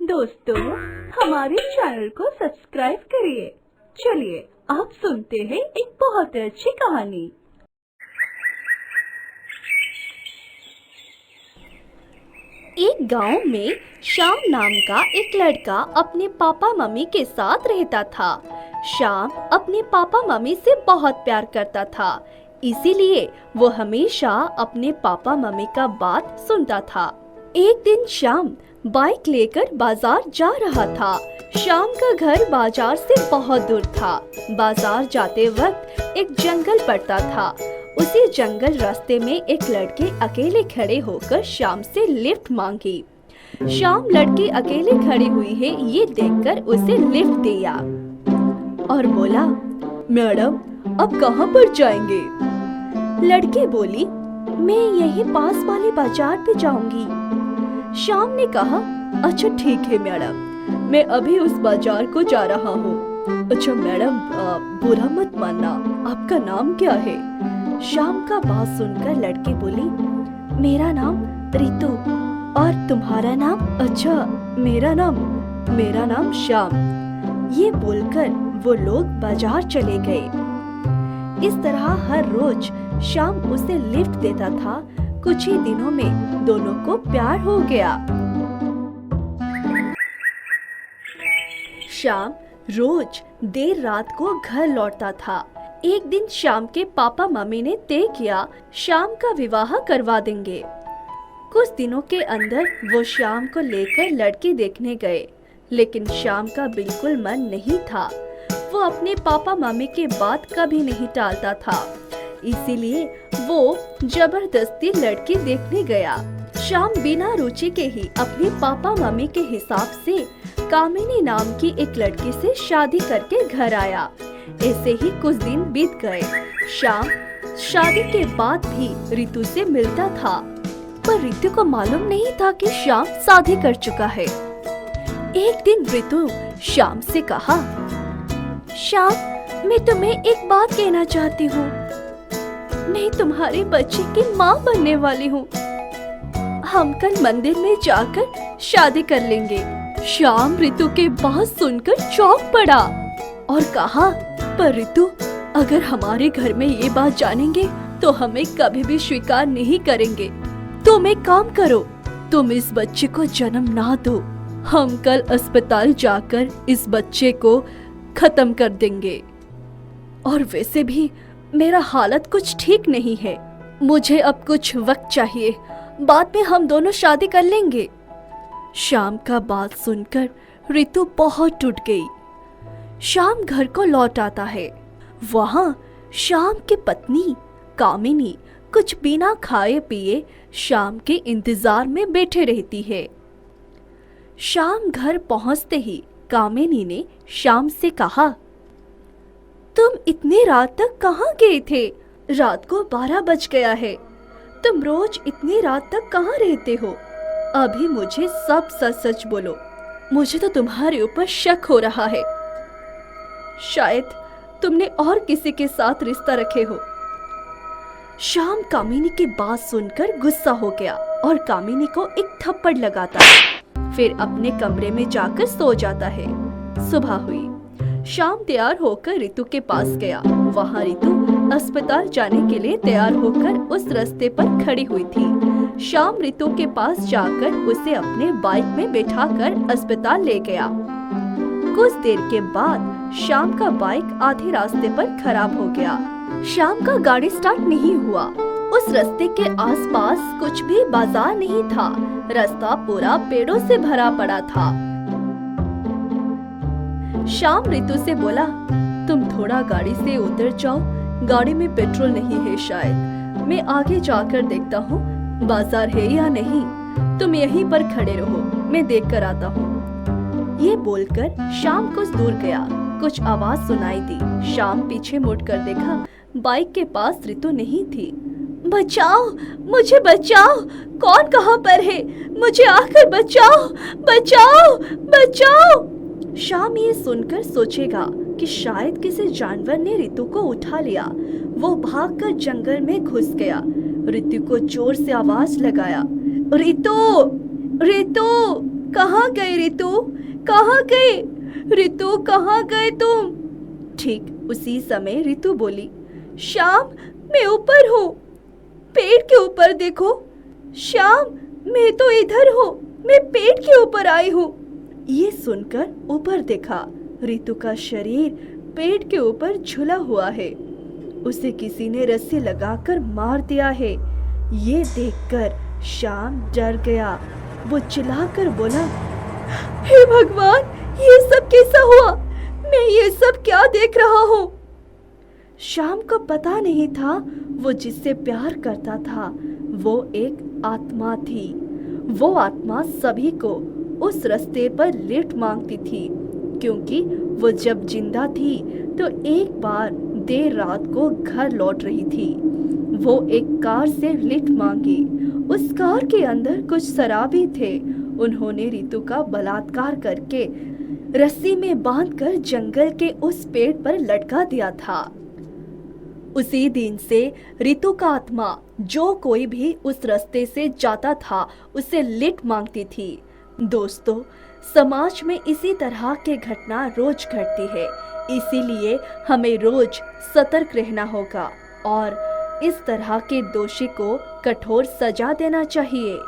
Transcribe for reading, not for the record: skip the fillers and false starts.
दोस्तों, हमारे चैनल को सब्सक्राइब करिए। चलिए आप सुनते हैं एक बहुत अच्छी कहानी। एक गांव में श्याम नाम का एक लड़का अपने पापा मम्मी के साथ रहता था। श्याम अपने पापा मम्मी से बहुत प्यार करता था, इसीलिए वो हमेशा अपने पापा मम्मी का बात सुनता था। एक दिन श्याम बाइक लेकर बाजार जा रहा था। श्याम का घर बाजार से बहुत दूर था। बाजार जाते वक्त एक जंगल पड़ता था। उसी जंगल रास्ते में एक लड़के अकेले खड़े होकर श्याम से लिफ्ट मांगी। श्याम लड़की अकेले खड़ी हुई है ये देखकर उसे लिफ्ट दिया और बोला, मैडम अब कहाँ पर जाएंगे? लड़की बोली, मैं यहीं पास वाले बाजार पे जाऊंगी। श्याम ने कहा, अच्छा ठीक है मैडम, मैं अभी उस बाजार को जा रहा हूँ। अच्छा मैडम, बुरा मत मानना, आपका नाम क्या है? श्याम का बात सुनकर लड़की बोली, मेरा नाम रितु। और तुम्हारा नाम? अच्छा मेरा नाम श्याम। ये बोलकर वो लोग बाजार चले गए। इस तरह हर रोज श्याम उसे लिफ्ट देता था। कुछ ही दिनों में दोनों को प्यार हो गया। श्याम रोज देर रात को घर लौटता था। एक दिन श्याम के पापा मम्मी ने तय किया श्याम का विवाह करवा देंगे। कुछ दिनों के अंदर वो श्याम को लेकर लड़की देखने गए, लेकिन श्याम का बिल्कुल मन नहीं था। वो अपने पापा मम्मी की बात कभी नहीं टालता था, इसीलिए वो जबरदस्ती लड़की देखने गया। श्याम बिना रुचि के ही अपने पापा मम्मी के हिसाब से कामिनी नाम की एक लड़की से शादी करके घर आया। ऐसे ही कुछ दिन बीत गए। श्याम शादी के बाद भी रितु से मिलता था, पर रितु को मालूम नहीं था कि श्याम शादी कर चुका है। एक दिन रितु श्याम से कहा, श्याम मैं तुम्हें एक बात कहना चाहती हूँ। मैं तुम्हारे बच्चे की माँ बनने वाली हूँ। हम कल मंदिर में जाकर शादी कर लेंगे। श्याम रितु के बात सुनकर चौंक पड़ा और कहा, पर रितु, अगर हमारे घर में ये बात जानेंगे तो हमें कभी भी स्वीकार नहीं करेंगे। तुम एक काम करो, तुम इस बच्चे को जन्म ना दो। हम कल अस्पताल जाकर इस बच्चे को खत्म कर देंगे। और वैसे भी मेरा हालत कुछ ठीक नहीं है। मुझे अब कुछ वक्त चाहिए, बाद में हम दोनों शादी कर लेंगे। श्याम का बात सुनकर रितु बहुत टूट गई। श्याम घर को लौट आता है। वहाँ श्याम की पत्नी कामिनी कुछ बिना खाए पिए श्याम के इंतजार में बैठे रहती है। श्याम घर पहुँचते ही कामिनी ने श्याम से कहा, तुम इतनी रात तक कहाँ गए थे? रात को 12 बज गया है। तुम रोज इतनी रात तक कहाँ रहते हो? अभी मुझे सब सच सच बोलो। मुझे तो तुम्हारे ऊपर शक हो रहा है। शायद तुमने और किसी के साथ रिश्ता रखे हो। श्याम कामिनी की बात सुनकर गुस्सा हो गया और कामिनी को एक थप्पड़ लगाता है। फिर अपने कमरे में जाकर सो जाता है। सुबह हुई। श्याम तैयार होकर रितु के पास गया। वहाँ रितु अस्पताल जाने के लिए तैयार होकर उस रास्ते पर खड़ी हुई थी। श्याम रितु के पास जाकर उसे अपने बाइक में बैठाकर अस्पताल ले गया। कुछ देर के बाद श्याम का बाइक आधे रास्ते पर खराब हो गया। श्याम का गाड़ी स्टार्ट नहीं हुआ। उस रास्ते के आसपास कुछ भी बाजार नहीं था। रास्ता पूरा पेड़ों से भरा पड़ा था। श्याम रितु से बोला, तुम थोड़ा गाड़ी से उतर जाओ, गाड़ी में पेट्रोल नहीं है शायद। मैं आगे जाकर देखता हूँ बाजार है या नहीं। तुम यहीं पर खड़े रहो, मैं देख कर आता हूँ। ये बोलकर श्याम कुछ दूर गया। कुछ आवाज सुनाई दी। श्याम पीछे मुड़कर देखा, बाइक के पास रितु नहीं थी। बचाओ, मुझे बचाओ, कौन कहाँ पर है? मुझे आकर बचाओ, बचाओ, बचाओ। श्याम ये सुनकर सोचेगा कि शायद किसी जानवर ने रितु को उठा लिया। वो भागकर जंगल में घुस गया। रितु को जोर से आवाज लगाया, रितु, रितु, कहाँ गए रितु? कहाँ गए? रितु कहाँ गए तुम? ठीक उसी समय रितु बोली, श्याम मैं ऊपर हूँ, पेड़ के ऊपर देखो। श्याम मैं तो इधर हूँ, मैं पेड़ के ऊपर आई हूँ। ये सुनकर ऊपर देखा, रितु का शरीर पेड़ के ऊपर झुला हुआ है। उसे किसी ने रस्सी लगाकर मार दिया है। ये देखकर श्याम डर गया। वो चिल्लाकर बोला, हे भगवान, ये सब कैसा हुआ? मैं ये सब क्या देख रहा हूँ? श्याम को पता नहीं था वो जिससे प्यार करता था वो एक आत्मा थी। वो आत्मा सभी को उस रास्ते पर लिफ्ट मांगती थी, क्योंकि वो जब जिंदा थी तो एक बार देर रात को घर लौट रही थी। वो एक कार से लिफ्ट मांगी। उस कार के अंदर कुछ शराबी थे। उन्होंने रितु का बलात्कार करके रस्सी में बांधकर जंगल के उस पेड़ पर लटका दिया था। उसी दिन से रितु का आत्मा जो कोई भी उस रास्ते से जाता था उसे लिफ्ट मांगती थी। दोस्तों, समाज में इसी तरह के घटना रोज घटती है, इसीलिए हमें रोज सतर्क रहना होगा और इस तरह के दोषी को कठोर सजा देना चाहिए।